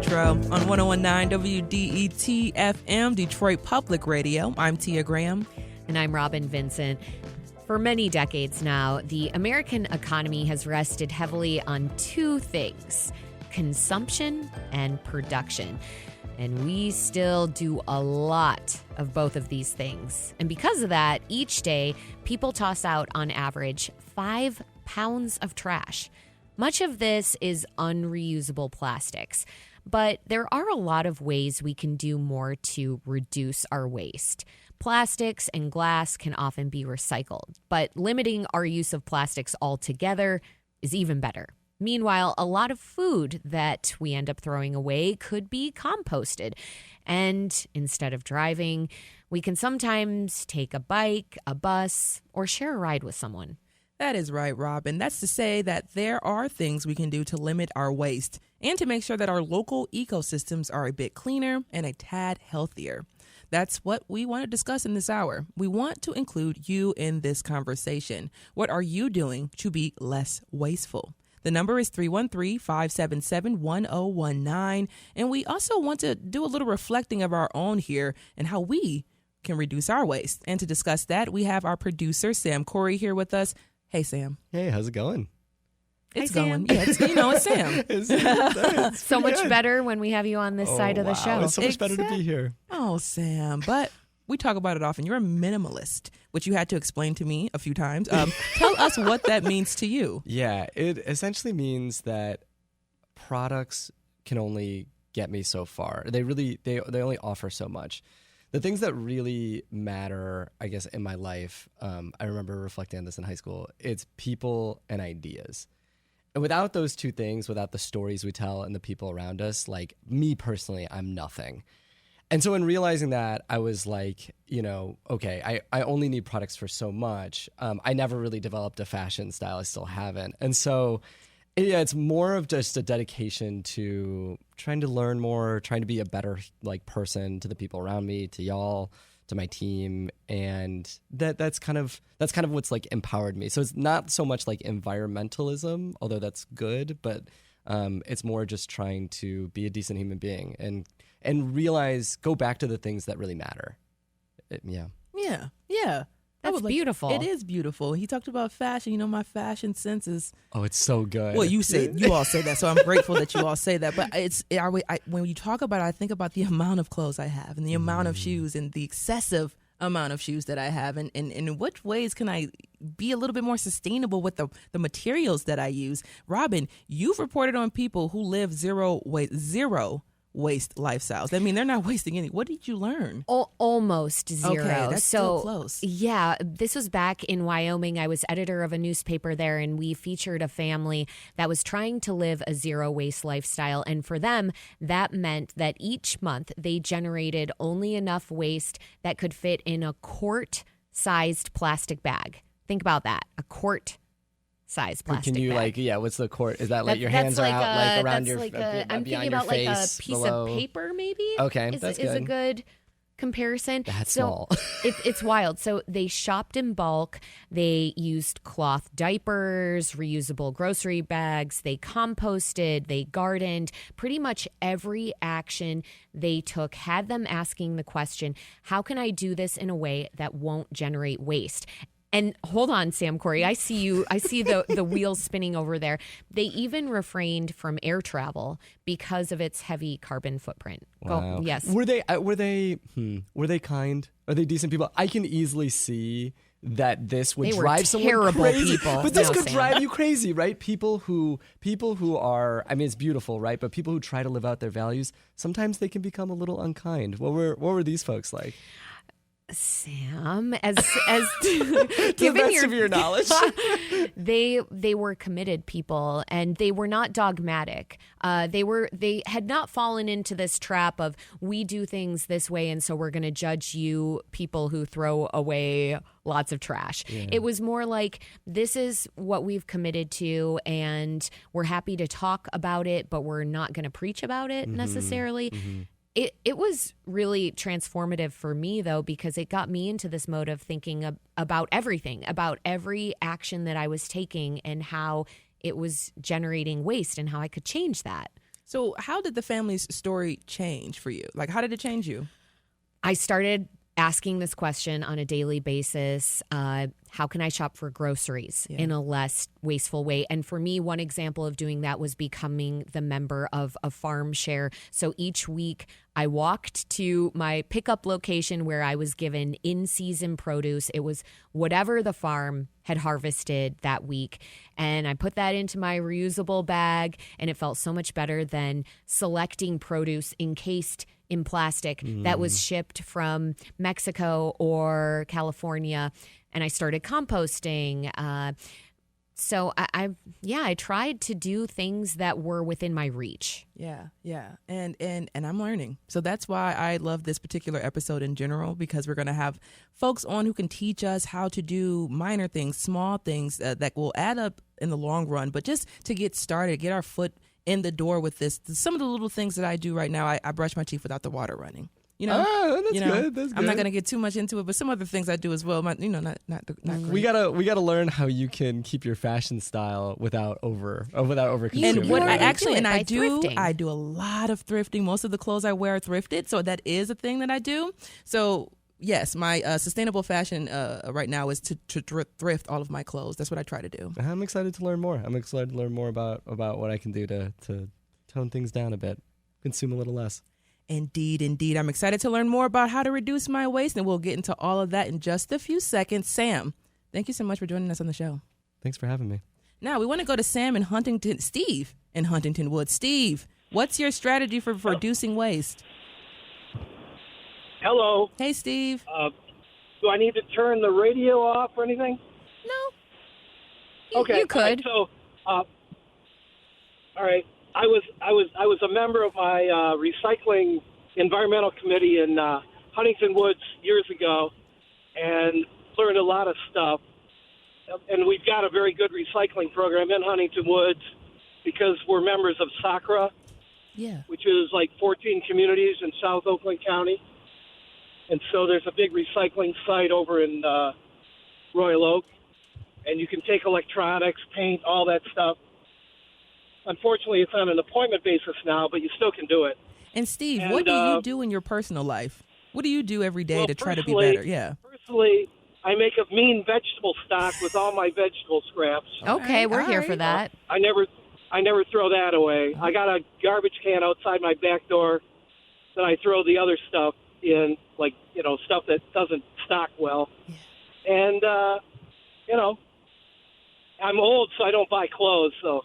Metro on 101.9 WDET FM, Detroit Public Radio. I'm Tia Graham. And I'm Robin Vincent. For many decades now, the American economy has rested heavily on two things: consumption and production. And we still do a lot of both of these things. And because of that, each day, people toss out, on average, 5 pounds of trash. Much of this is unreusable plastics. But there are a lot of ways we can do more to reduce our waste. Plastics and glass can often be recycled, but limiting our use of plastics altogether is even better. Meanwhile, a lot of food that we end up throwing away could be composted. And instead of driving, we can sometimes take a bike, a bus, or share a ride with someone. That is right, Robin. That's to say that there are things we can do to limit our waste and to make sure that our local ecosystems are a bit cleaner and a tad healthier. That's what we want to discuss in this hour. We want to include you in this conversation. What are you doing to be less wasteful? The number is 313-577-1019. And we also want to do a little reflecting of our own here and how we can reduce our waste. And to discuss that, we have our producer, Sam Corey, here with us. Hey, Sam. Hey, how's it going? It's going. Yeah, it's Sam. It's so much better when we have you on this side of the show. It's so much better to be here. Oh, Sam. But we talk about it often. You're a minimalist, which you had to explain to me a few times. Tell us what that means to you. Yeah, it essentially means that products can only get me so far. They only offer so much. The things that really matter, I guess, in my life, I remember reflecting on this in high school, it's people and ideas. And without those two things, without the stories we tell and the people around us, like me personally, I'm nothing. And so in realizing that, I was like, okay, I only need products for so much. I never really developed a fashion style. I still haven't. And so, yeah, it's more of just a dedication to trying to learn more, trying to be a better person to the people around me, to y'all, to my team, and that's kind of what's empowered me. So it's not so much like environmentalism, although that's good, but it's more just trying to be a decent human being and realize, go back to the things that really matter. Yeah. That's beautiful. It is beautiful. He talked about fashion. My fashion sense is... Oh, it's so good. Well, you all say that, so I'm grateful that you all say that. But when you talk about it, I think about the amount of clothes I have and the amount of shoes and the excessive amount of shoes that I have. And in what ways can I be a little bit more sustainable with the materials that I use? Robin, you've reported on people who live zero waste lifestyles. I mean, they're not wasting any. What did you learn? Almost zero. Okay, that's still close. Yeah, this was back in Wyoming. I was editor of a newspaper there, and we featured a family that was trying to live a zero waste lifestyle. And for them, that meant that each month they generated only enough waste that could fit in a quart-sized plastic bag. Think about that, a quart size plastic Can you bag. What's the quart? Is that your hands are out around your I'm thinking about face, like a piece of paper maybe. Okay, that's good. Is a good comparison. That's small. It's wild. So they shopped in bulk. They used cloth diapers, reusable grocery bags. They composted. They gardened. Pretty much every action they took had them asking the question, how can I do this in a way that won't generate waste? And hold on, Sam Corey, I see the wheels spinning over there. They even refrained from air travel because of its heavy carbon footprint. Wow. Yes. Were they kind? Are they decent people? I can easily see that this would drive someone crazy. People. But this could drive you crazy, right? People who are, I mean, it's beautiful, right? But people who try to live out their values, sometimes they can become a little unkind. What were these folks like? Sam, as to the best of your knowledge, they were committed people, and they were not dogmatic. They had not fallen into this trap of, we do things this way, and so we're going to judge you, people who throw away lots of trash. Yeah. It was more like, this is what we've committed to, and we're happy to talk about it, but we're not going to preach about it necessarily. Mm-hmm. It was really transformative for me, though, because it got me into this mode of thinking about everything, about every action that I was taking and how it was generating waste and how I could change that. So how did the family's story change for you? Like, how did it change you? I started asking this question on a daily basis. How can I shop for groceries in a less wasteful way? And for me, one example of doing that was becoming the member of a farm share. So each week I walked to my pickup location where I was given in-season produce. It was whatever the farm had harvested that week. And I put that into my reusable bag, and it felt so much better than selecting produce encased in plastic that was shipped from Mexico or California. And I started composting. So I tried to do things that were within my reach. Yeah. And I'm learning. So that's why I love this particular episode in general, because we're going to have folks on who can teach us how to do minor things, small things that will add up in the long run. But just to get started, get our foot in the door with this. Some of the little things that I do right now, I brush my teeth without the water running. You know, that's good. That's good. I'm not going to get too much into it, but some other things I do as well. Not great. We gotta learn how you can keep your fashion style without over consuming. And what Right. I do thrifting. I do a lot of thrifting. Most of the clothes I wear are thrifted, so that is a thing that I do. So yes, my sustainable fashion right now is to thrift all of my clothes. That's what I try to do. I'm excited to learn more. I'm excited to learn more about what I can do to tone things down a bit, consume a little less. Indeed. I'm excited to learn more about how to reduce my waste, and we'll get into all of that in just a few seconds. Sam, thank you so much for joining us on the show. Thanks for having me. Now, we want to go to Steve in Huntington Woods. Steve, what's your strategy for reducing waste? Hello. Hey, Steve. Do I need to turn the radio off or anything? No. Okay. You could. All right. I was a member of my recycling environmental committee in Huntington Woods years ago, and learned a lot of stuff. And we've got a very good recycling program in Huntington Woods because we're members of SACRA, which is like 14 communities in South Oakland County. And so there's a big recycling site over in Royal Oak, and you can take electronics, paint, all that stuff. Unfortunately, it's on an appointment basis now, but you still can do it. And Steve, what do you do in your personal life? What do you do every day to try to be better? Yeah. Personally, I make a mean vegetable stock with all my vegetable scraps. Okay, we're here for that. I never throw that away. I got a garbage can outside my back door that I throw the other stuff in, like, stuff that doesn't stock well. And, I'm old, so I don't buy clothes, so.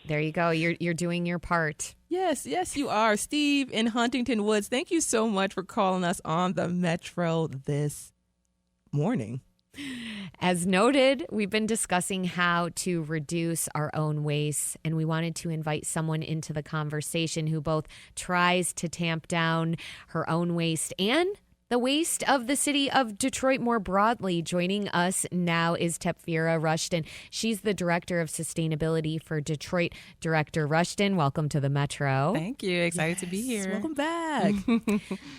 There you go. You're doing your part. Yes, you are. Steve in Huntington Woods, thank you so much for calling us on the Metro this morning. As noted, we've been discussing how to reduce our own waste, and we wanted to invite someone into the conversation who both tries to tamp down her own waste and the waste of the city of Detroit more broadly. Joining us now is Tepfira Rushton. She's the Director of Sustainability for Detroit. Director Rushton, welcome to the Metro. Thank you. Excited to be here. Welcome back.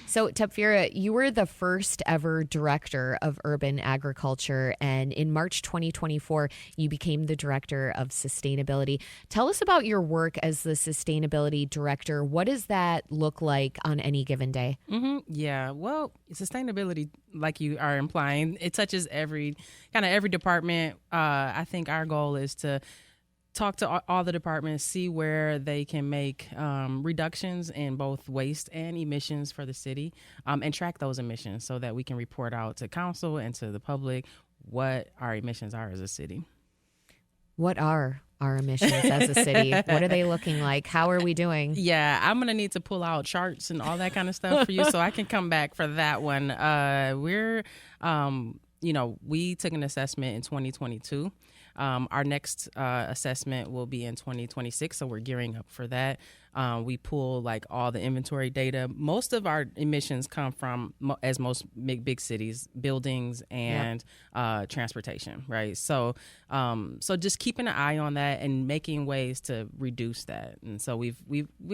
So, Tepfira, you were the first ever Director of Urban Agriculture, and in March 2024, you became the Director of Sustainability. Tell us about your work as the Sustainability Director. What does that look like on any given day? Yeah, well, sustainability, like you are implying, it touches every department. I think our goal is to talk to all the departments, see where they can make reductions in both waste and emissions for the city, and track those emissions so that we can report out to council and to the public what our emissions are as a city. What are our emissions as a city? What are they looking like? How are we doing? Yeah, I'm going to need to pull out charts and all that kind of stuff for you so I can come back for that one. We took an assessment in 2022. Our next assessment will be in 2026, so we're gearing up for that. We pull like all the inventory data. Most of our emissions come from, as most big cities, buildings and transportation, right? So just keeping an eye on that and making ways to reduce that. And so we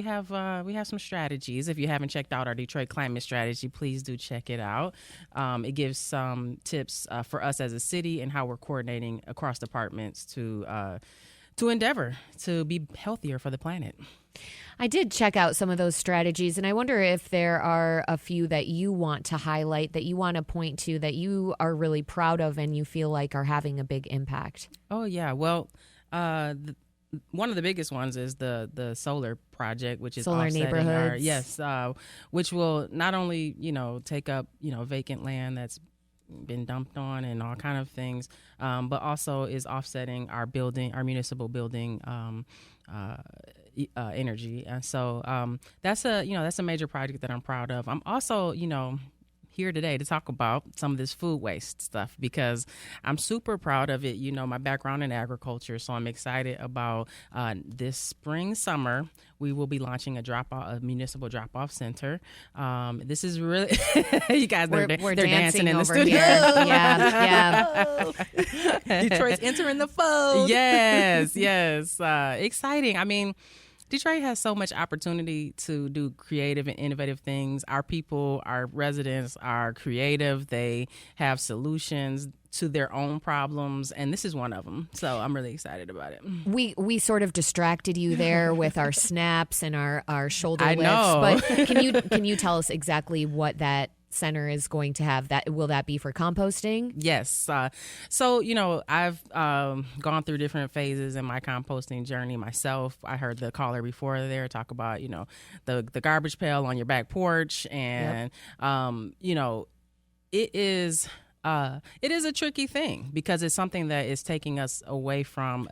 have some strategies. If you haven't checked out our Detroit Climate Strategy, please do check it out. It gives some tips for us as a city and how we're coordinating across departments to to endeavor to be healthier for the planet. I did check out some of those strategies, and I wonder if there are a few that you want to highlight, that you want to point to, that you are really proud of and you feel like are having a big impact. Oh, yeah. Well, one of the biggest ones is the solar project, which is Solar offsetting neighborhoods. which will not only, take up, vacant land that's been dumped on and all kind of things, but also is offsetting our municipal building energy. And so that's a major project that I'm proud of. I'm also, here today to talk about some of this food waste stuff because I'm super proud of it. My background in agriculture, so I'm excited about this summer. We will be launching a municipal drop-off center. This is really, you guys, they're dancing in the studio. Here. Yeah. Detroit's entering the fold. Yes. Exciting. I mean, Detroit has so much opportunity to do creative and innovative things. Our people, our residents are creative. They have solutions to their own problems, and this is one of them. So I'm really excited about it. We sort of distracted you there with our snaps and our shoulder lifts. Know. But can you tell us exactly what that center is going to have? Will that be for composting? Yes. So, I've gone through different phases in my composting journey myself. I heard the caller before there talk about, the garbage pail on your back porch. And, it is a tricky thing because it's something that is taking us away from,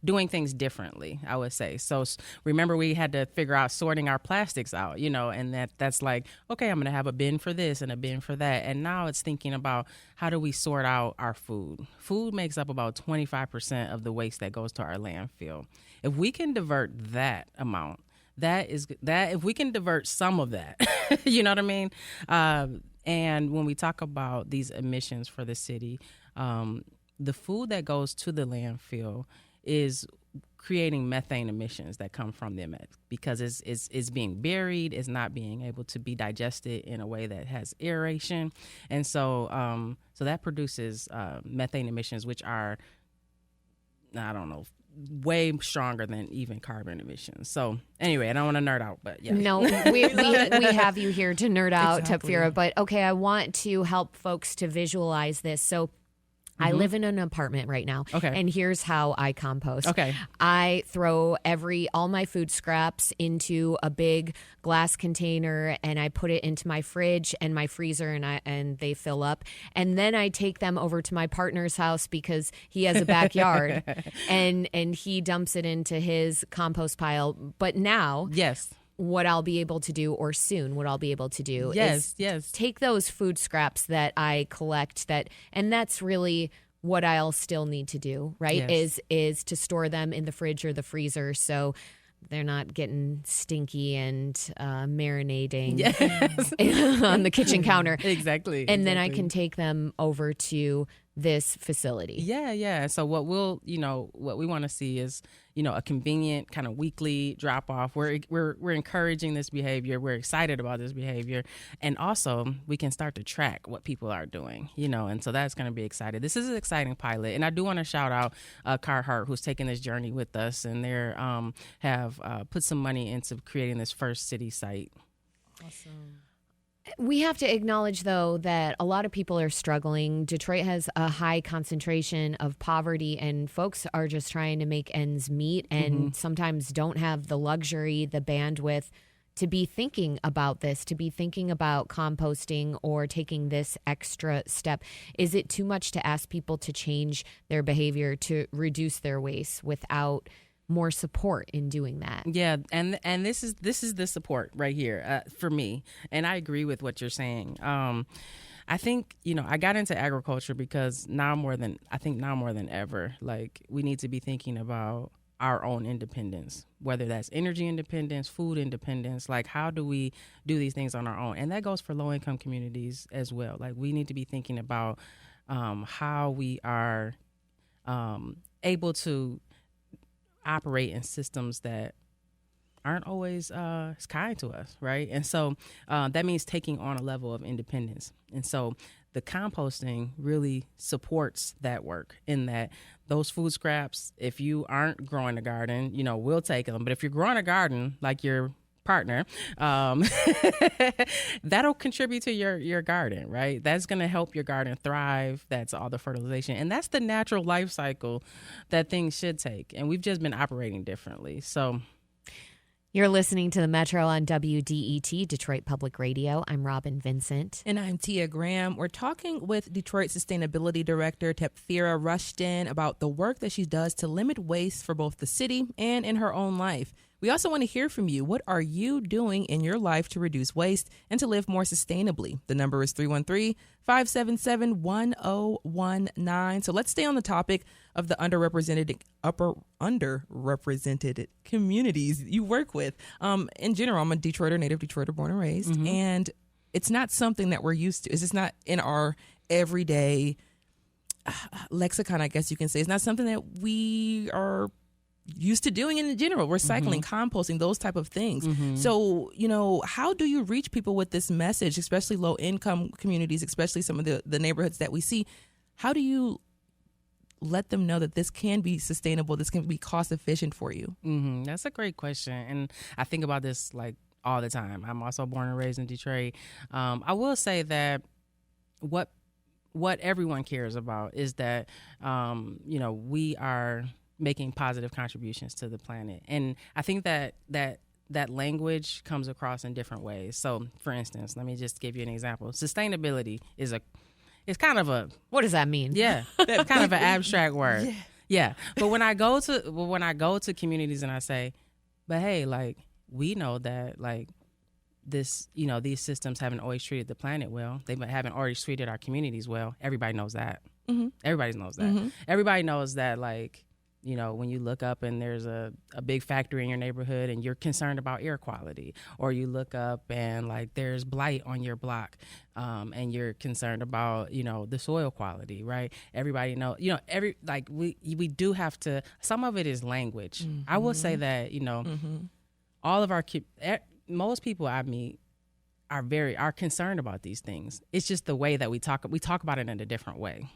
doing things differently, I would say. So remember, we had to figure out sorting our plastics out, and that's like, okay, I'm going to have a bin for this and a bin for that. And now it's thinking about how do we sort out our food? Food makes up about 25% of the waste that goes to our landfill. If we can divert that amount, if we can divert some of that, you know what I mean? And when we talk about these emissions for the city, the food that goes to the landfill is creating methane emissions that come from them because it's being buried, it's not being able to be digested in a way that has aeration. And so that produces methane emissions, which are, I don't know, way stronger than even carbon emissions. So anyway, I don't want to nerd out, but yeah. No, we have you here to nerd out, Exactly. Tapfira. But okay, I want to help folks to visualize this. So I live in an apartment right now. Okay. And here's how I compost. Okay. I throw all my food scraps into a big glass container and I put it into my fridge and my freezer and they fill up. And then I take them over to my partner's house because he has a backyard and he dumps it into his compost pile. But now, Yes. what I'll be able to do, or soon what I'll be able to do, is Yes. take those food scraps that I collect, and that's really what I'll still need to do, right? Yes. Is to store them in the fridge or the freezer so they're not getting stinky and marinating on the kitchen counter. Exactly. And then I can take them over to this facility. Yeah. So what we want to see is, a convenient kind of weekly drop off. We're encouraging this behavior. We're excited about this behavior. And also we can start to track what people are doing, and so that's going to be exciting. This is an exciting pilot. And I do want to shout out Carhartt, who's taking this journey with us, and they're have put some money into creating this first city site. Awesome. We have to acknowledge, though, that a lot of people are struggling. Detroit has a high concentration of poverty, and folks are just trying to make ends meet and sometimes don't have the luxury, the bandwidth to be thinking about this, to be thinking about composting or taking this extra step. Is it too much to ask people to change their behavior, to reduce their waste without more support in doing that? Yeah, and this is the support right here for me, and I agree with what you're saying. I think I got into agriculture because now more than ever, like, we need to be thinking about our own independence, whether that's energy independence, food independence. Like, how do we do these things on our own? And that goes for low income communities as well. Like, we need to be thinking about how we are able to operate in systems that aren't always kind to us, right? And so that means taking on a level of independence. And so the composting really supports that work in that those food scraps, if you aren't growing a garden, we'll take them. But if you're growing a garden, like your partner, that'll contribute to your garden, right? That's going to help your garden thrive. That's all the fertilization. And that's the natural life cycle that things should take. And we've just been operating differently. So you're listening to the Metro on WDET, Detroit Public Radio. I'm Robin Vincent. And I'm Tia Graham. We're talking with Detroit Sustainability Director Tepfira Rushton about the work that she does to limit waste for both the city and in her own life. We also want to hear from you. What are you doing in your life to reduce waste and to live more sustainably? The number is 313-577-1019. So let's stay on the topic of the underrepresented communities you work with. In general, I'm a Detroiter, native Detroiter, born and raised, and it's not something that we're used to. It's just not in our everyday lexicon, I guess you can say. It's not something that we are used to doing in general, recycling, composting, those type of things. So, how do you reach people with this message, especially low income communities, especially some of the neighborhoods that we see? How do you let them know that this can be sustainable, this can be cost efficient for you? That's a great question. And I think about this like all the time. I'm also born and raised in Detroit. I will say that what everyone cares about is that, we are making positive contributions to the planet. And I think that language comes across in different ways. So, for instance, let me just give you an example. Sustainability is kind of a... What does that mean? Yeah, that's kind of an abstract word. Yeah. But when I go to communities and I say, but hey, like, we know that, like, this, these systems haven't always treated the planet well. They haven't always treated our communities well. Everybody knows that. Everybody knows that. Everybody knows that, like, when you look up and there's a big factory in your neighborhood and you're concerned about air quality, or you look up and like there's blight on your block, and you're concerned about, the soil quality, right? Everybody know, we do have to, some of it is language. I will say that, all of most people I meet are concerned about these things. It's just the way that we talk about it in a different way.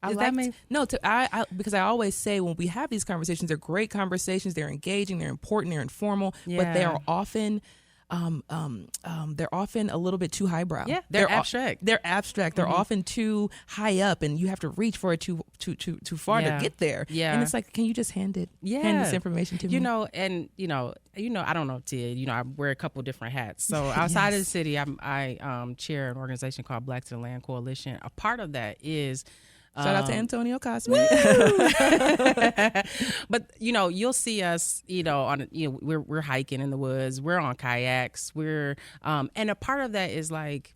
Because I always say when we have these conversations, they're great conversations, they're engaging, they're important, they're informal, but they are often they're often a little bit too highbrow. Yeah, they're abstract. They're abstract. They're often too high up, and you have to reach for it too far to get there. Yeah, and it's like, can you just hand this information to me? And I don't know, Tia. I wear a couple different hats. So outside of the city, I chair an organization called Black to the Land Coalition. A part of that is. Shout out to Antonio Cosme. But you'll see us, we're hiking in the woods, we're on kayaks, and a part of that is like,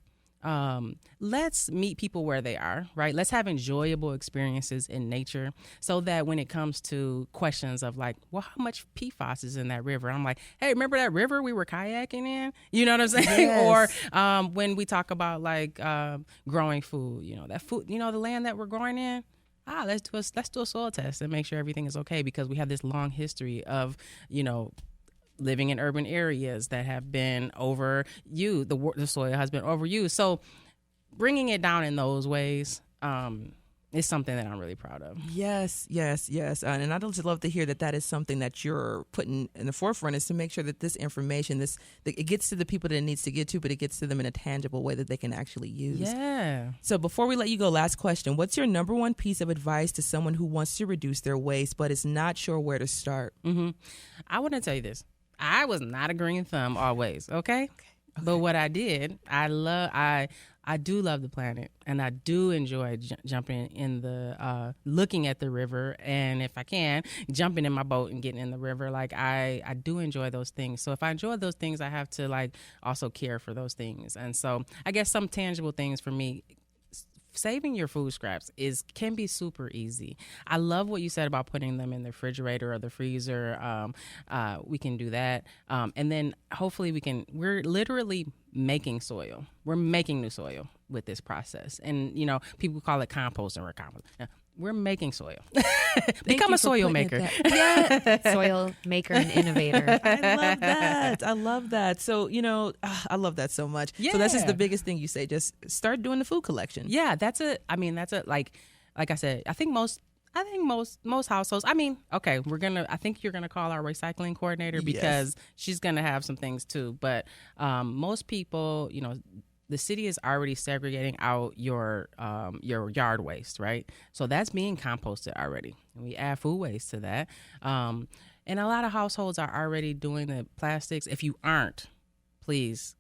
let's meet people where they are, right? Let's have enjoyable experiences in nature, so that when it comes to questions of like, well, how much PFAS is in that river? I'm like, hey, remember that river we were kayaking in? You know what I'm saying? Yes. Or when we talk about like growing food, that food, the land that we're growing in. Let's do a soil test and make sure everything is okay, because we have this long history of, living in urban areas that have been overused. The soil has been overused. So bringing it down in those ways is something that I'm really proud of. Yes. And I'd just love to hear that is something that you're putting in the forefront, is to make sure that this information, it gets to the people that it needs to get to, but it gets to them in a tangible way that they can actually use. Yeah. So before we let you go, last question. What's your number one piece of advice to someone who wants to reduce their waste but is not sure where to start? I want to tell you this. I was not a green thumb always, okay? But what I did, I do love the planet, and I do enjoy jumping in looking at the river, and if I can, jumping in my boat and getting in the river. Like I do enjoy those things. So if I enjoy those things, I have to like also care for those things. And so I guess some tangible things for me. Saving your food scraps can be super easy. I love what you said about putting them in the refrigerator or the freezer. We can do that. And then hopefully we're literally making soil. We're making new soil with this process. And, people call it composting or compost. we're making soil. Become a soil maker. Yeah. Soil maker and innovator. I love that. I love that. So, I love that so much. So this is the biggest thing you say, just start doing the food collection. Yeah, like I said, I think most households, I think you're going to call our recycling coordinator because she's going to have some things too. But most people, the city is already segregating out your yard waste, right? So that's being composted already. And we add food waste to that. And a lot of households are already doing the plastics. If you aren't, please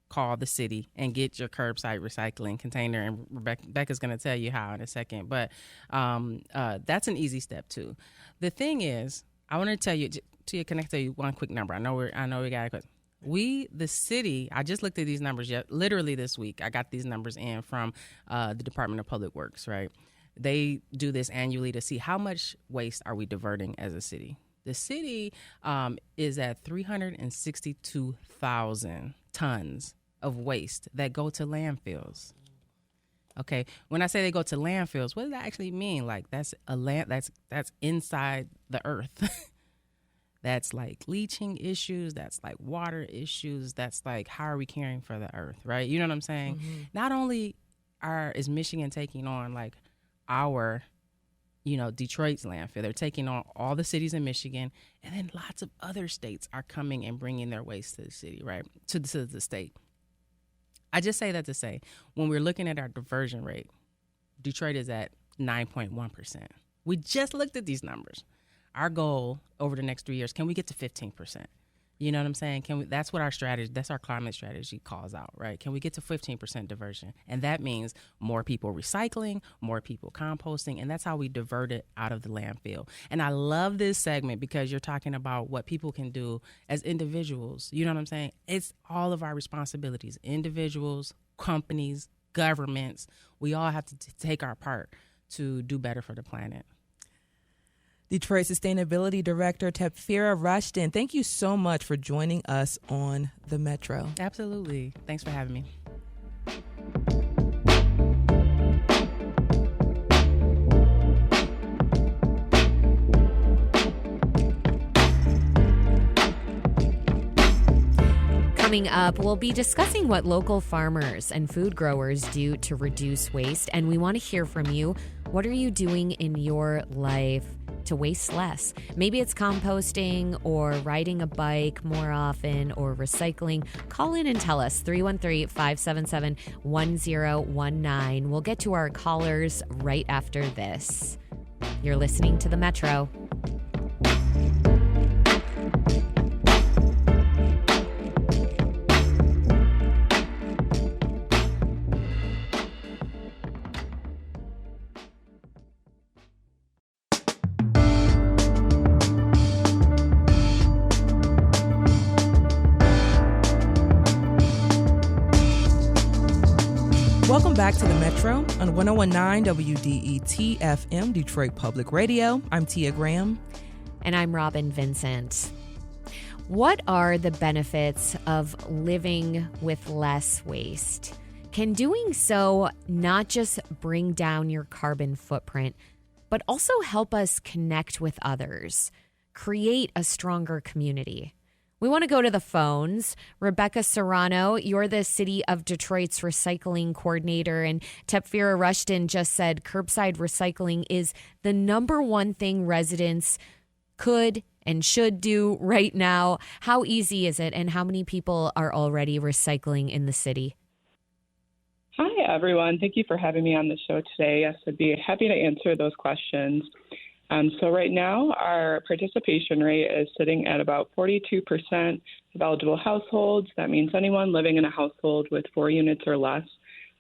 call the city and get your curbside recycling container. And Rebecca's going to tell you how in a second. But that's an easy step too. The thing is, I want to tell you, connect to you one quick number. I know we got it. The city, I just looked at these numbers literally this week. I got these numbers in from the Department of Public Works, right? They do this annually to see how much waste are we diverting as a city. The city is at 362,000 tons of waste that go to landfills. Okay, when I say they go to landfills, what does that actually mean? Like that's inside the earth. That's like leaching issues. That's like water issues. That's like, how are we caring for the earth, right? You know what I'm saying? Mm-hmm. Not only is Michigan taking on like our, Detroit's landfill, they're taking on all the cities in Michigan, and then lots of other states are coming and bringing their waste to the city, right? To the state. I just say that to say, when we're looking at our diversion rate, Detroit is at 9.1%. We just looked at these numbers. Our goal over the next 3 years, can we get to 15%? You know what I'm saying? That's what our strategy, that's our climate strategy calls out, right? Can we get to 15% diversion? And that means more people recycling, more people composting, and that's how we divert it out of the landfill. And I love this segment because you're talking about what people can do as individuals. You know what I'm saying? It's all of our responsibilities, individuals, companies, governments. We all have to take our part to do better for the planet. Detroit Sustainability Director Tefira Rushton, thank you so much for joining us on the Metro. Absolutely. Thanks for having me. Coming up, we'll be discussing what local farmers and food growers do to reduce waste, and we want to hear from you. What are you doing in your life to waste less? Maybe it's composting or riding a bike more often or recycling. Call in and tell us, 313-577-1019. We'll get to our callers right after this. You're listening to The Metro. Welcome back to the Metro on 1019 WDET FM, Detroit Public Radio. I'm Tia Graham. And I'm Robin Vincent. What are the benefits of living with less waste? Can doing so not just bring down your carbon footprint, but also help us connect with others, create a stronger community? We want to go to the phones. Rebecca Serrano, you're the City of Detroit's recycling coordinator, and Tefira Rushton just said curbside recycling is the number one thing residents could and should do right now. How easy is it, and how many people are already recycling in the city? Hi, everyone. Thank you for having me on the show today. Yes, I'd be happy to answer those questions. So right now, our participation rate is sitting at about 42% of eligible households. That means anyone living in a household with 4 units or less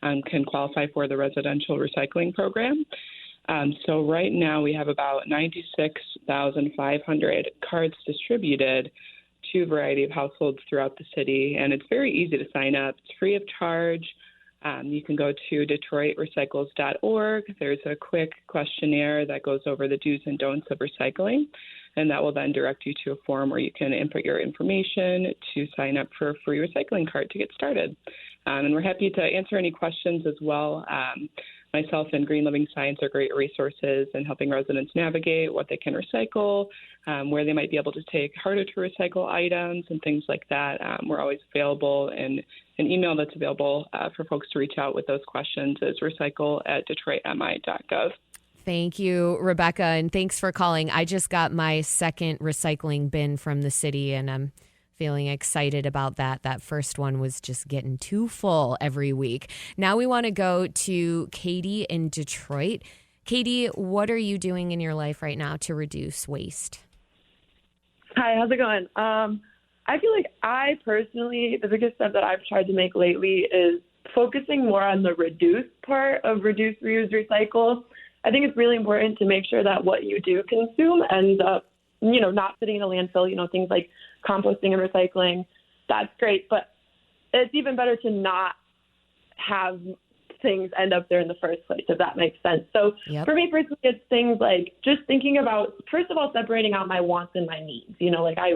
can qualify for the residential recycling program. So right now, we have about 96,500 cards distributed to a variety of households throughout the city, and it's very easy to sign up. It's free of charge. You can go to DetroitRecycles.org. There's a quick questionnaire that goes over the do's and don'ts of recycling, and that will then direct you to a form where you can input your information to sign up for a free recycling card to get started. And we're happy to answer any questions as well. Myself and Green Living Science are great resources in helping residents navigate what they can recycle, where they might be able to take harder to recycle items and things like that. We're always available, and an email that's available for folks to reach out with those questions is recycle@detroitmi.gov. Thank you, Rebecca, and thanks for calling. I just got my second recycling bin from the city, and I'm feeling excited about that. That first one was just getting too full every week. Now we want to go to Katie in Detroit. Katie, what are you doing in your life right now to reduce waste? Hi, how's it going? I feel like I personally, the biggest step that I've tried to make lately is focusing more on the reduce part of reduce, reuse, recycle. I think it's really important to make sure that what you do consume ends up, not sitting in a landfill, things like composting and recycling. That's great. But it's even better to not have things end up there in the first place, if that makes sense. So For me personally, it's things like just thinking about, first of all, separating out my wants and my needs. I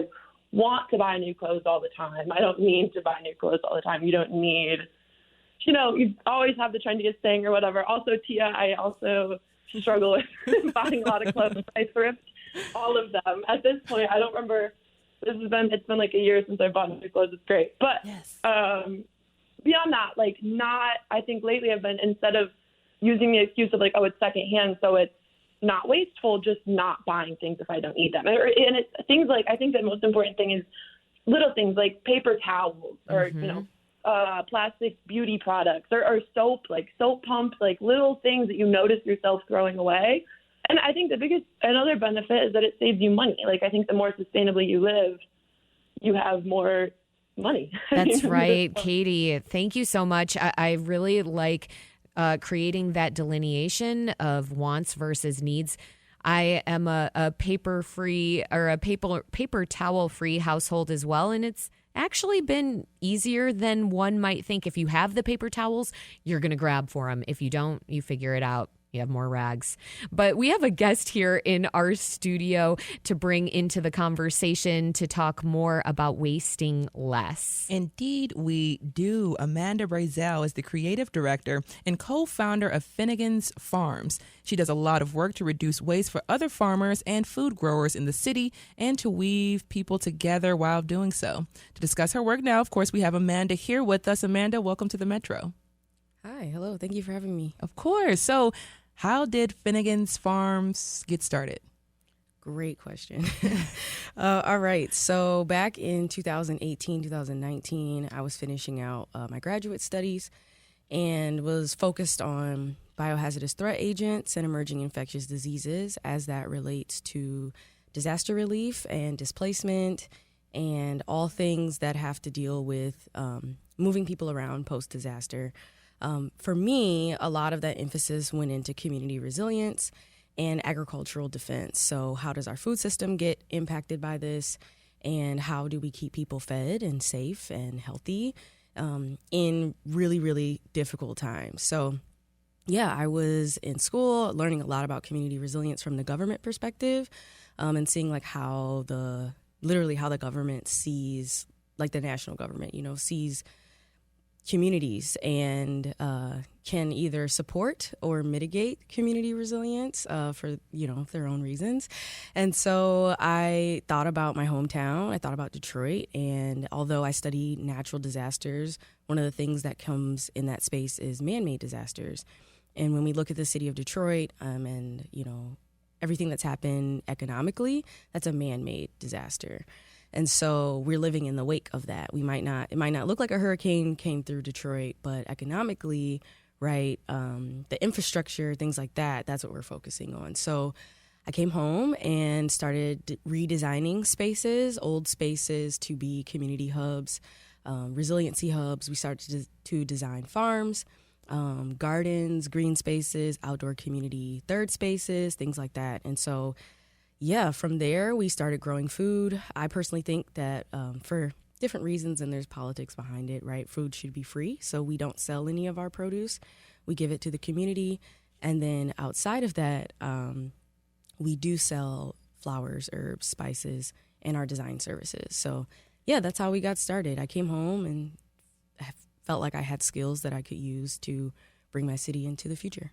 want to buy new clothes all the time. I don't need to buy new clothes all the time. You don't need, you always have the trendiest thing or whatever. Also, Tia, I also struggle with buying a lot of clothes. I thrift all of them. At this point, I don't remember. It's been like a year since I bought new clothes. It's great. But beyond that, I think lately I've been, instead of using the excuse of it's secondhand, so it's not wasteful, just not buying things if I don't need them. And it's things like, I think the most important thing is little things like paper towels or, plastic beauty products or soap, like soap pumps, like little things that you notice yourself throwing away. And I think another benefit is that it saves you money. I think the more sustainably you live, you have more money. That's right, Katie. Thank you so much. I really like creating that delineation of wants versus needs. I am a paper-free or a paper towel-free household as well, and it's actually been easier than one might think. If you have the paper towels, you're going to grab for them. If you don't, you figure it out. You have more rags. But we have a guest here in our studio to bring into the conversation to talk more about wasting less. Indeed, we do. Amanda Brazel is the creative director and co-founder of Finnegan's Farms. She does a lot of work to reduce waste for other farmers and food growers in the city and to weave people together while doing so. To discuss her work now, of course, we have Amanda here with us. Amanda, welcome to the Metro. Hi, hello. Thank you for having me. Of course. So, how did Finnegan's Farms get started? Great question. All right. So back in 2018, 2019, I was finishing out my graduate studies and was focused on biohazardous threat agents and emerging infectious diseases as that relates to disaster relief and displacement and all things that have to deal with moving people around post-disaster. For me, a lot of that emphasis went into community resilience and agricultural defense. So how does our food system get impacted by this? And how do we keep people fed and safe and healthy in really, really difficult times? So, yeah, I was in school learning a lot about community resilience from the government perspective and seeing how the government sees, the national government, sees communities and can either support or mitigate community resilience for their own reasons. And so I thought about my hometown. I thought about Detroit. And although I study natural disasters, one of the things that comes in that space is man-made disasters. And when we look at the city of Detroit and everything that's happened economically, that's a man-made disaster. And so we're living in the wake of that. It might not look like a hurricane came through Detroit, but economically, right, the infrastructure, things like that, that's what we're focusing on. So I came home and started redesigning spaces, old spaces to be community hubs, resiliency hubs. We started to design farms, gardens, green spaces, outdoor community third spaces, things like that. And so yeah, from there, we started growing food. I personally think that for different reasons, and there's politics behind it, right? Food should be free, so we don't sell any of our produce. We give it to the community. And then outside of that, we do sell flowers, herbs, spices, and our design services. So, yeah, that's how we got started. I came home and felt like I had skills that I could use to bring my city into the future.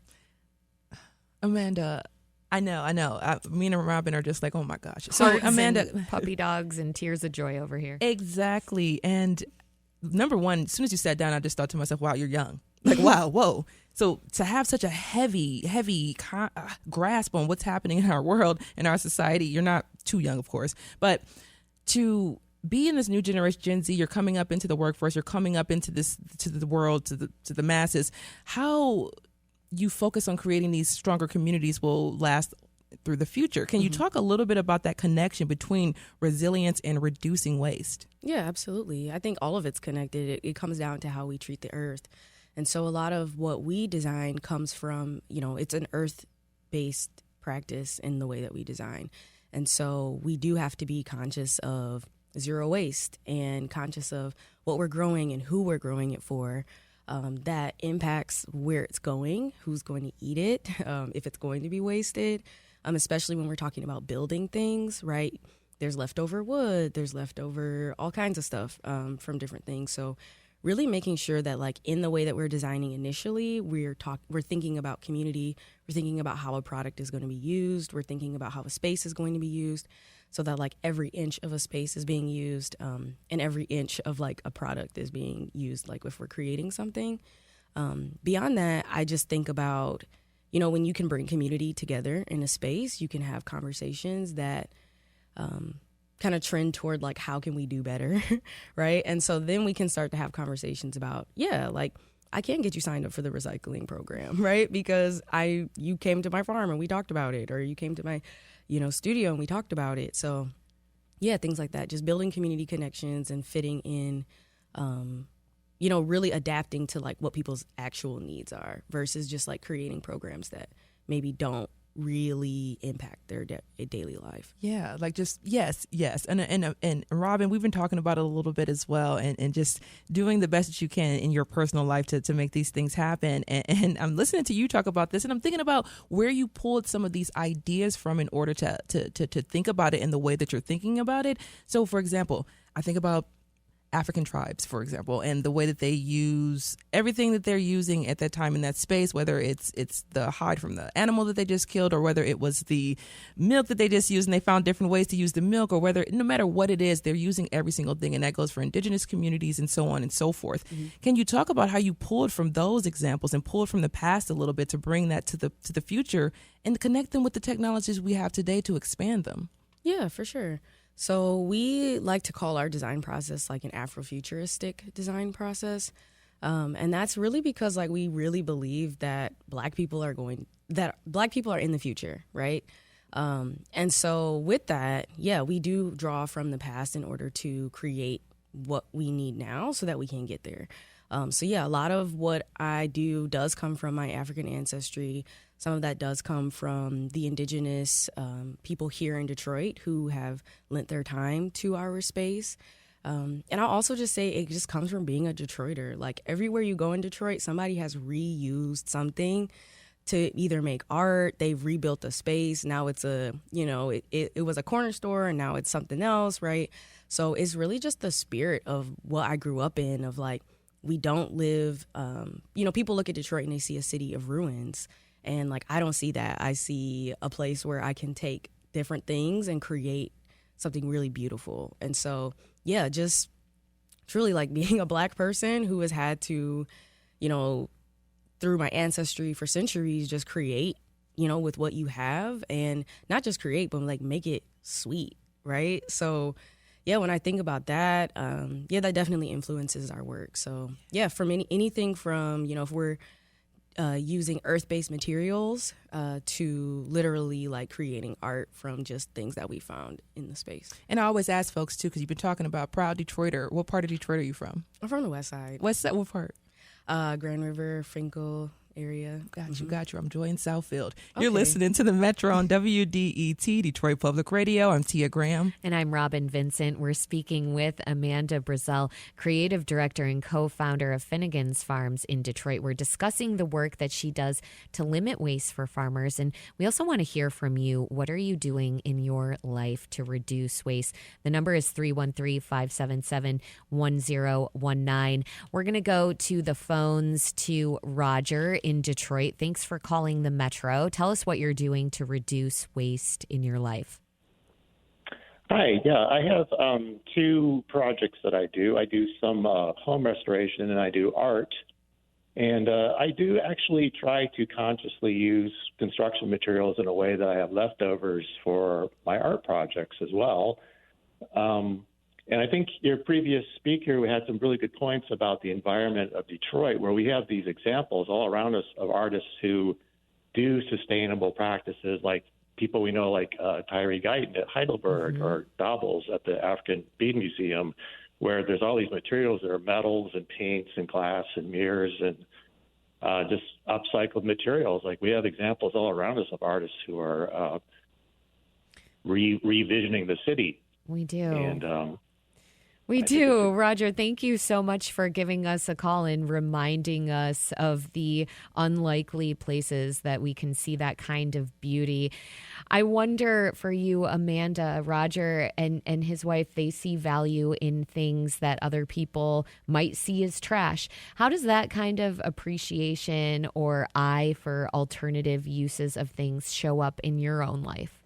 Amanda, I know. Me and Robin are just like, oh my gosh. So Hearts Amanda, and puppy dogs and tears of joy over here. exactly. And number one, as soon as you sat down, I just thought to myself, wow, you're young. Like, wow, whoa. So to have such a heavy grasp on what's happening in our world, in our society, you're not too young, of course, but to be in this new generation, Gen Z, you're coming up into the workforce, you're coming up into the world, to the masses. How you focus on creating these stronger communities will last through the future. Can you talk a little bit about that connection between resilience and reducing waste? Yeah, absolutely. I think all of it's connected. It comes down to how we treat the earth. And so a lot of what we design comes from, it's an earth-based practice in the way that we design. And so we do have to be conscious of zero waste and conscious of what we're growing and who we're growing it for. That impacts where it's going, who's going to eat it, if it's going to be wasted, especially when we're talking about building things, right? There's leftover wood, there's leftover all kinds of stuff from different things. So really making sure that, like, in the way that we're designing initially, we're thinking about community, we're thinking about how a product is going to be used, we're thinking about how a space is going to be used, so that, like, every inch of a space is being used, and every inch of, like, a product is being used, like, if we're creating something. Beyond that, I just think about, when you can bring community together in a space, you can have conversations that kind of trend toward, like, how can we do better, right? And so then we can start to have conversations about, like, I can get you signed up for the recycling program, right? Because you came to my farm and we talked about it, or you came to my, studio and we talked about it. So, things like that, just building community connections and fitting in, really adapting to, like, what people's actual needs are versus just, like, creating programs that maybe don't really impact their daily life. Yeah, like, just yes. And Robin, we've been talking about it a little bit as well, and just doing the best that you can in your personal life to make these things happen. And I'm listening to you talk about this, and I'm thinking about where you pulled some of these ideas from in order to think about it in the way that you're thinking about it. So, for example, I think about African tribes, for example, and the way that they use everything that they're using at that time in that space, whether it's the hide from the animal that they just killed, or whether it was the milk that they just used and they found different ways to use the milk, or whether, no matter what it is, they're using every single thing. And that goes for indigenous communities and so on and so forth. Mm-hmm. Can you talk about how you pulled from those examples and pulled from the past a little bit to bring that to the future and connect them with the technologies we have today to expand them? Yeah, for sure. So we like to call our design process, like, an Afrofuturistic design process. And that's really because, like, we really believe that Black people are in the future, right? And so with that, we do draw from the past in order to create what we need now so that we can get there. A lot of what I do does come from my African ancestry. Some of that does come from the indigenous people here in Detroit who have lent their time to our space. And I'll also just say it just comes from being a Detroiter. Like, everywhere you go in Detroit, somebody has reused something to either make art. They've rebuilt a space. Now it's it was a corner store and now it's something else, right? So it's really just the spirit of what I grew up in, of, like, we don't live, people look at Detroit and they see a city of ruins. And, like, I don't see that. I see a place where I can take different things and create something really beautiful. And so, just truly, like, being a Black person who has had to, through my ancestry for centuries, just create, with what you have, and not just create, but, like, make it sweet, right? So, when I think about that, that definitely influences our work. So, from anything from, if we're using earth-based materials to literally, like, creating art from just things that we found in the space. And I always ask folks, too, because you've been talking about proud Detroiter. What part of Detroit are you from? I'm from the West Side. West Side, what part? Grand River, Finkel area. Got you. I'm Joy in Southfield. You're Okay. listening to the Metro on WDET, Detroit Public Radio. I'm Tia Graham. And I'm Robin Vincent. We're speaking with Amanda Brazel, creative director and co-founder of Finnegan's Farms in Detroit. We're discussing the work that she does to limit waste for farmers. And we also want to hear from you. What are you doing in your life to reduce waste? The number is 313-577-1019. We're going to go to the phones to Roger in Detroit. Thanks for calling the Metro. Tell us what you're doing to reduce waste in your life. Hi, yeah, I have two projects that I do. I do some home restoration and I do art. And I do actually try to consciously use construction materials in a way that I have leftovers for my art projects as well. And I think your previous speaker, we had some really good points about the environment of Detroit, where we have these examples all around us of artists who do sustainable practices, like people we know, like Tyree Guyton at Heidelberg or Dobbles at the African Bead Museum, where there's all these materials that are metals and paints and glass and mirrors and just upcycled materials. Like we have examples all around us of artists who are revisioning the city. We do. And we do. Roger, thank you so much for giving us a call and reminding us of the unlikely places that we can see that kind of beauty. I wonder for you, Amanda, Roger and his wife, they see value in things that other people might see as trash. How does that kind of appreciation or eye for alternative uses of things show up in your own life?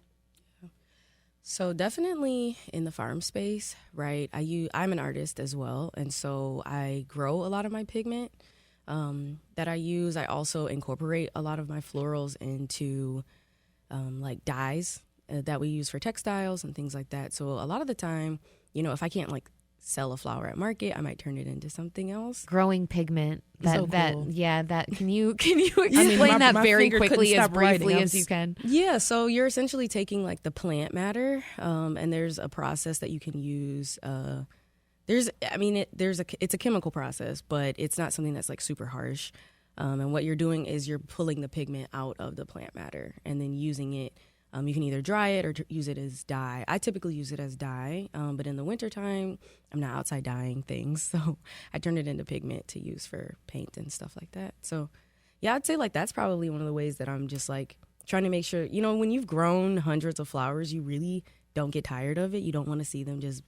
So definitely in the farm space, right? I'm an artist as well, and so I grow a lot of my pigment that I use. I also incorporate a lot of my florals into like dyes that we use for textiles and things like that. So a lot of the time, if I can't like sell a flower at market, I might turn it into something else. Growing pigment. That can you explain my that very finger couldn't quickly as stop writing. briefly as you can? Yeah, so you're essentially taking like the plant matter, and there's a process that you can use. It's a chemical process, but it's not something that's like super harsh. And what you're doing is you're pulling the pigment out of the plant matter and then using it. You can either dry it or use it as dye. I typically use it as dye, but in the wintertime, I'm not outside dyeing things. So I turn it into pigment to use for paint and stuff like that. So, yeah, I'd say like that's probably one of the ways that I'm just like trying to make sure, when you've grown hundreds of flowers, you really don't get tired of it. You don't want to see them just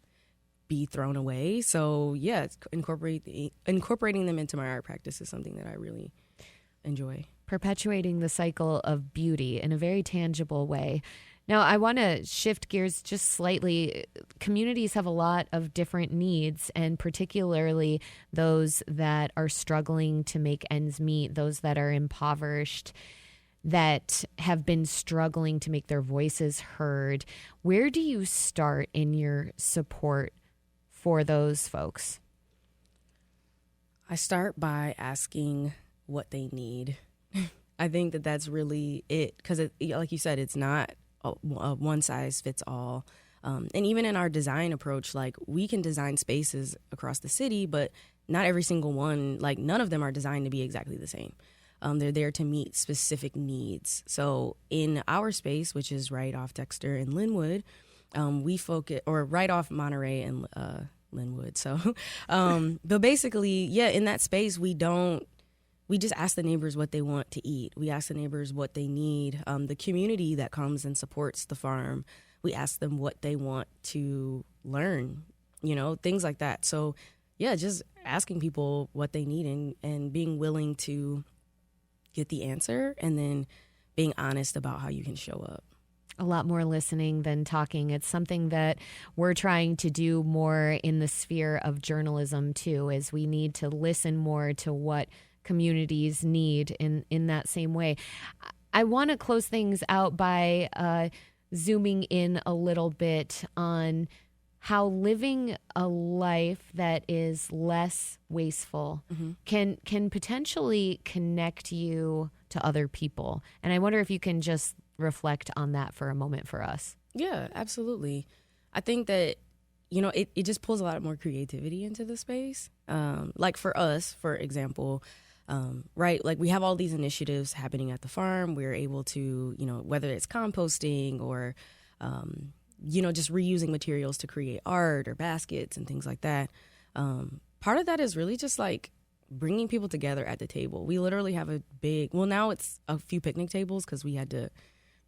be thrown away. So, yeah, incorporating them into my art practice is something that I really enjoy. Perpetuating the cycle of beauty in a very tangible way. Now, I want to shift gears just slightly. Communities have a lot of different needs, and particularly those that are struggling to make ends meet, those that are impoverished, that have been struggling to make their voices heard. Where do you start in your support for those folks? I start by asking what they need. I think that that's really it, because like you said, it's not a one size fits all. And even in our design approach, like we can design spaces across the city, but not every single one, like none of them are designed to be exactly the same. They're there to meet specific needs. So in our space, which is right off Dexter and Linwood, we focus, or right off Monterey and Linwood. So, but basically, yeah, in that space, we just ask the neighbors what they want to eat. We ask the neighbors what they need. The community that comes and supports the farm, we ask them what they want to learn, things like that. So, yeah, just asking people what they need and being willing to get the answer and then being honest about how you can show up. A lot more listening than talking. It's something that we're trying to do more in the sphere of journalism, too, is we need to listen more to what communities need in that same way. I want to close things out by zooming in a little bit on how living a life that is less wasteful can potentially connect you to other people. And I wonder if you can just reflect on that for a moment for us. Yeah, absolutely. I think that, it just pulls a lot more creativity into the space. Like for us, for example, right? Like we have all these initiatives happening at the farm. We're able to, whether it's composting or, just reusing materials to create art or baskets and things like that. Part of that is really just like bringing people together at the table. We literally have now it's a few picnic tables because we had to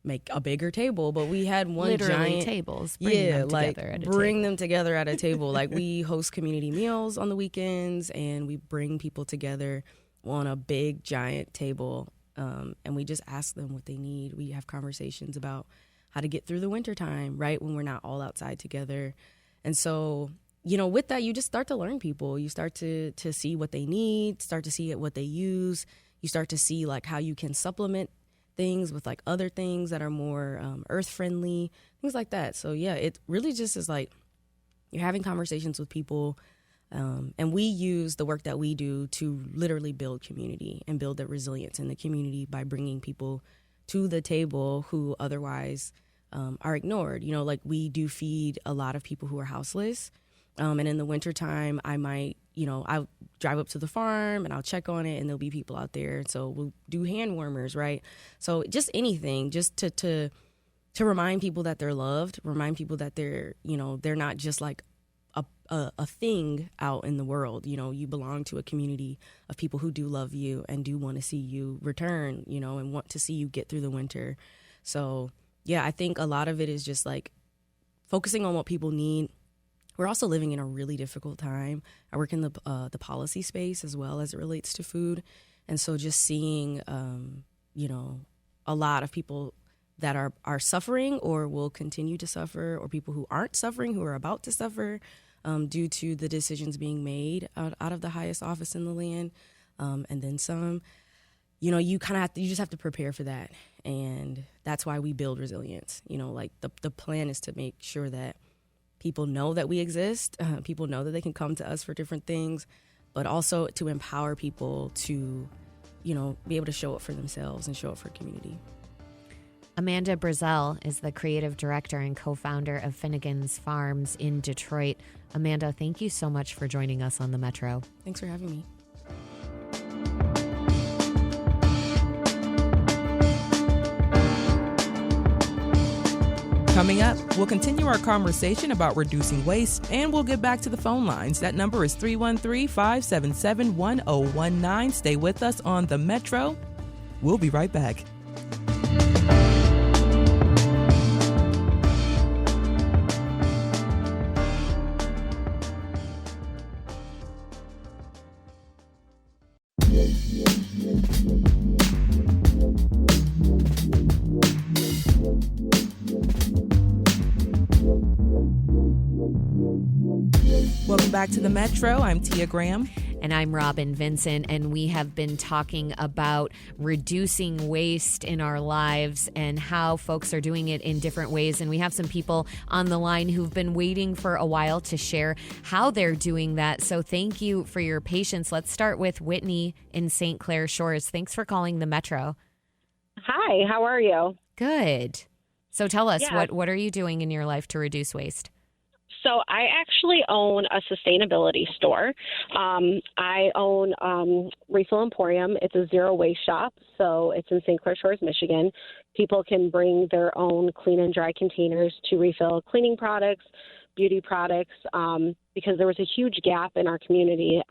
make a bigger table, but we had one Literally giant tables. Bring them together at a table. Like we host community meals on the weekends, and we bring people together on a big giant table, and we just ask them what they need. We have conversations about how to get through the wintertime, right, when we're not all outside together. And so, with that, you just start to learn people. You start to see what they need, start to see what they use. You start to see like how you can supplement things with like other things that are more earth friendly, things like that. So yeah, it really just is like you're having conversations with people, and we use the work that we do to literally build community and build that resilience in the community by bringing people to the table who otherwise are ignored. Like we do feed a lot of people who are houseless. And in the wintertime, I might, I'll drive up to the farm and I'll check on it, and there'll be people out there. So we'll do hand warmers, right? So just anything, just to remind people that they're loved, remind people that they're not just like a thing out in the world. You belong to a community of people who do love you and do want to see you return, and want to see you get through the winter. So yeah, I think a lot of it is just like focusing on what people need. We're also living in a really difficult time. I work in the policy space as well as it relates to food. And so just seeing, a lot of people that are suffering or will continue to suffer, or people who aren't suffering, who are about to suffer due to the decisions being made out of the highest office in the land, and then some. You just have to prepare for that. And that's why we build resilience. Like the plan is to make sure that people know that we exist, people know that they can come to us for different things, but also to empower people to, be able to show up for themselves and show up for community. Amanda Brazel is the creative director and co-founder of Finnegan's Farms in Detroit. Amanda, thank you so much for joining us on the Metro. Thanks for having me. Coming up, we'll continue our conversation about reducing waste, and we'll get back to the phone lines. That number is 313-577-1019. Stay with us on the Metro. We'll be right back. Welcome back to the Metro. I'm Tia Graham. And I'm Robin Vincent, and we have been talking about reducing waste in our lives and how folks are doing it in different ways. And we have some people on the line who've been waiting for a while to share how they're doing that. So thank you for your patience. Let's start with Whitney in St. Clair Shores. Thanks for calling the Metro. Hi, how are you? Good. So tell us, what are you doing in your life to reduce waste? So I actually own a sustainability store. I own Refill Emporium. It's a zero waste shop, so it's in St. Clair Shores, Michigan. People can bring their own clean and dry containers to refill cleaning products, beauty products, because there was a huge gap in our community.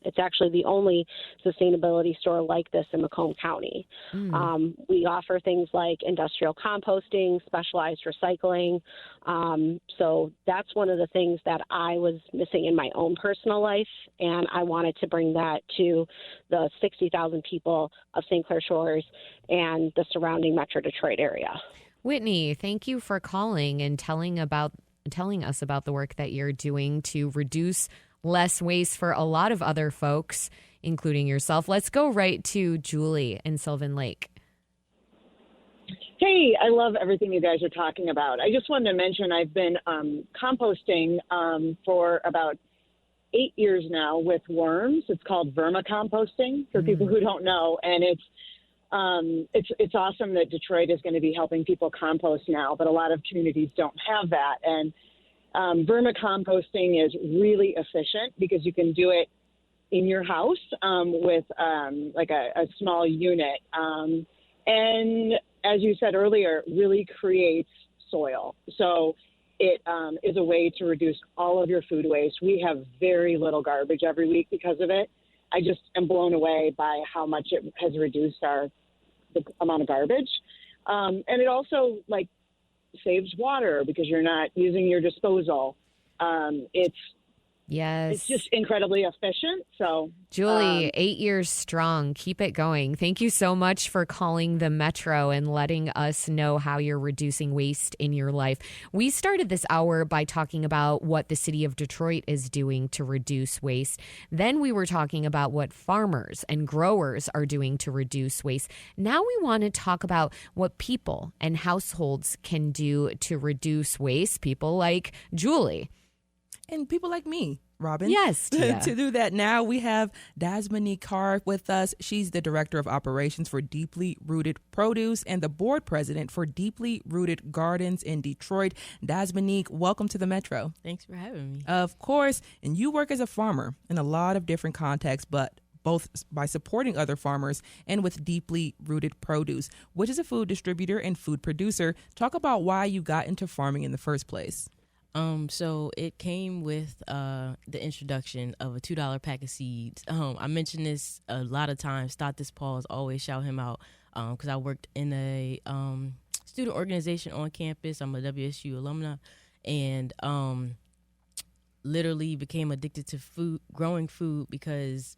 It's actually the only sustainability store like this in Macomb County. We offer things like industrial composting, specialized recycling. So that's one of the things that I was missing in my own personal life, and I wanted to bring that to the 60,000 people of St. Clair Shores and the surrounding Metro Detroit area. Whitney, thank you for calling and telling us about the work that you're doing to reduce less waste for a lot of other folks, including yourself. Let's go right to Julie in Sylvan Lake. Hey, I love everything you guys are talking about. I just wanted to mention I've been composting for about 8 years now with worms. It's called vermicomposting for people who don't know, and it's awesome that Detroit is going to be helping people compost now, but a lot of communities don't have that. And vermicomposting is really efficient because you can do it in your house with like a small unit. And as you said earlier, really creates soil. So it is a way to reduce all of your food waste. We have very little garbage every week because of it. I just am blown away by how much it has reduced the amount of garbage. And it also like saves water because you're not using your disposal. It's just incredibly efficient. So, Julie, 8 years strong. Keep it going. Thank you so much for calling the Metro and letting us know how you're reducing waste in your life. We started this hour by talking about what the city of Detroit is doing to reduce waste. Then we were talking about what farmers and growers are doing to reduce waste. Now we want to talk about what people and households can do to reduce waste. People like Julie. And people like me, Robin. Yes. To do that now, we have Dasmonique Carr with us. She's the Director of Operations for Deeply Rooted Produce and the Board President for Deeply Rooted Gardens in Detroit. Dasmonique, welcome to the Metro. Thanks for having me. Of course. And you work as a farmer in a lot of different contexts, but both by supporting other farmers and with Deeply Rooted Produce, which is a food distributor and food producer. Talk about why you got into farming in the first place. So it came with the introduction of a $2 pack of seeds. I mention this a lot of times. Start this pause, always shout him out because I worked in a student organization on campus. I'm a WSU alumna, and literally became addicted to growing food because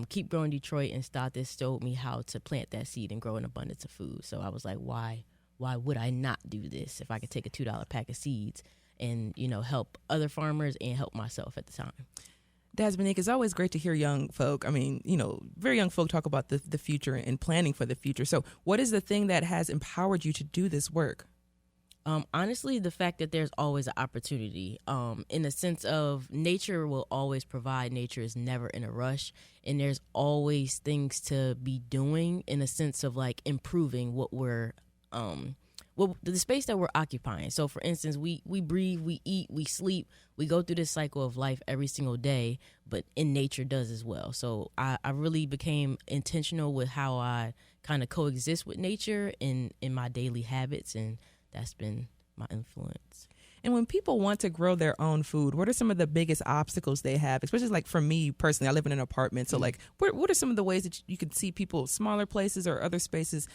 Keep Growing Detroit and Start This showed me how to plant that seed and grow an abundance of food. So I was like, why would I not do this if I could take a $2 pack of seeds and, help other farmers and help myself at the time. Dasmonique, it's always great to hear young folk. I mean, very young folk talk about the future and planning for the future. So what is the thing that has empowered you to do this work? Honestly, the fact that there's always an opportunity, in the sense of nature will always provide. Nature is never in a rush, and there's always things to be doing in a sense of like improving what we're the space that we're occupying. So, for instance, we breathe, we eat, we sleep, we go through this cycle of life every single day, but in nature does as well. So I really became intentional with how I kind of coexist with nature in my daily habits, and that's been my influence. And when people want to grow their own food, what are some of the biggest obstacles they have? Especially like for me personally, I live in an apartment. So like, what are some of the ways that you can see people, smaller places or other spaces,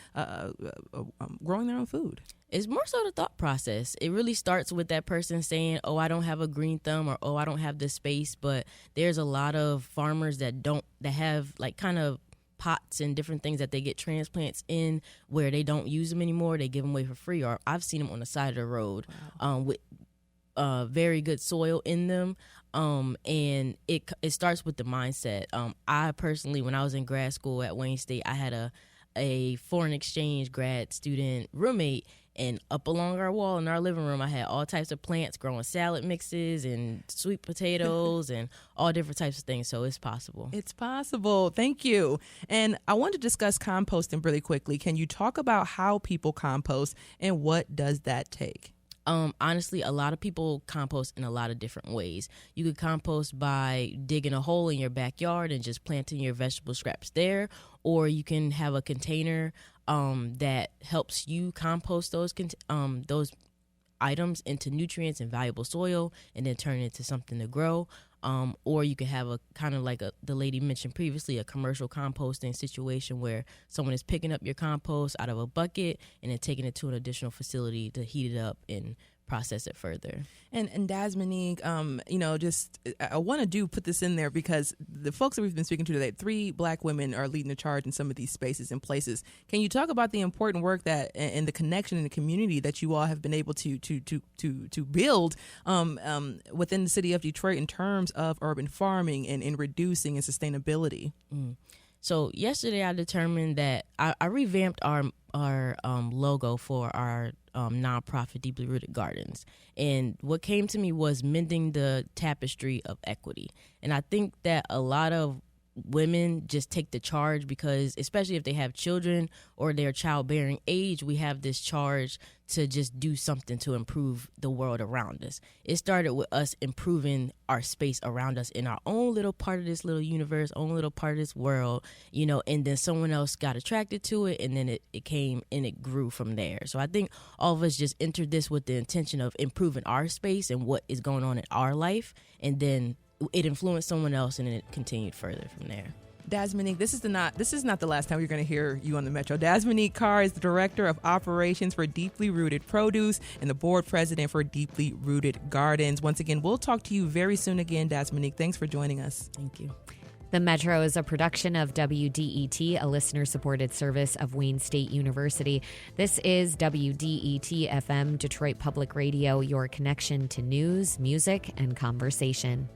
growing their own food? It's more so the thought process. It really starts with that person saying, oh, I don't have a green thumb, or, oh, I don't have this space. But there's a lot of farmers that have like kind of pots and different things that they get transplants in where they don't use them anymore. They give them away for free, or I've seen them on the side of the road. Wow. With very good soil in them. And it starts with the mindset. I personally, when I was in grad school at Wayne State, I had a foreign exchange grad student roommate, and up along our wall in our living room, I had all types of plants growing salad mixes and sweet potatoes and all different types of things. So it's possible. It's possible. Thank you. And I want to discuss composting really quickly. Can you talk about how people compost and what does that take? Honestly, a lot of people compost in a lot of different ways. You could compost by digging a hole in your backyard and just planting your vegetable scraps there, or you can have a container that helps you compost those items into nutrients and valuable soil and then turn it into something to grow. Or you could have a kind of like the lady mentioned previously, a commercial composting situation where someone is picking up your compost out of a bucket and then taking it to an additional facility to heat it up and process it further. And Dasmonique, I want to put this in there because the folks that we've been speaking to today, 3 Black women are leading the charge in some of these spaces and places. Can you talk about the important work that and the connection in the community that you all have been able to build within the city of Detroit in terms of urban farming and in reducing and sustainability? So yesterday I determined that I revamped our logo for our nonprofit Deeply Rooted Gardens. And what came to me was mending the tapestry of equity. And I think that a lot of women just take the charge, because especially if they have children or they're childbearing age, we have this charge to just do something to improve the world around us. It started with us improving our space around us in our own little part of this little universe, own little part of this world, you know, and then someone else got attracted to it, and then it came and it grew from there. So I think all of us just entered this with the intention of improving our space and what is going on in our life, and then it influenced someone else, and then it continued further from there. Dasmonique, this is not the last time you're going to hear you on the Metro. Dasmonique Carr is the Director of Operations for Deeply Rooted Produce and the Board President for Deeply Rooted Gardens. Once again, we'll talk to you very soon again, Dasmonique. Thanks for joining us. Thank you. The Metro is a production of WDET, a listener-supported service of Wayne State University. This is WDET-FM, Detroit Public Radio, your connection to news, music, and conversation.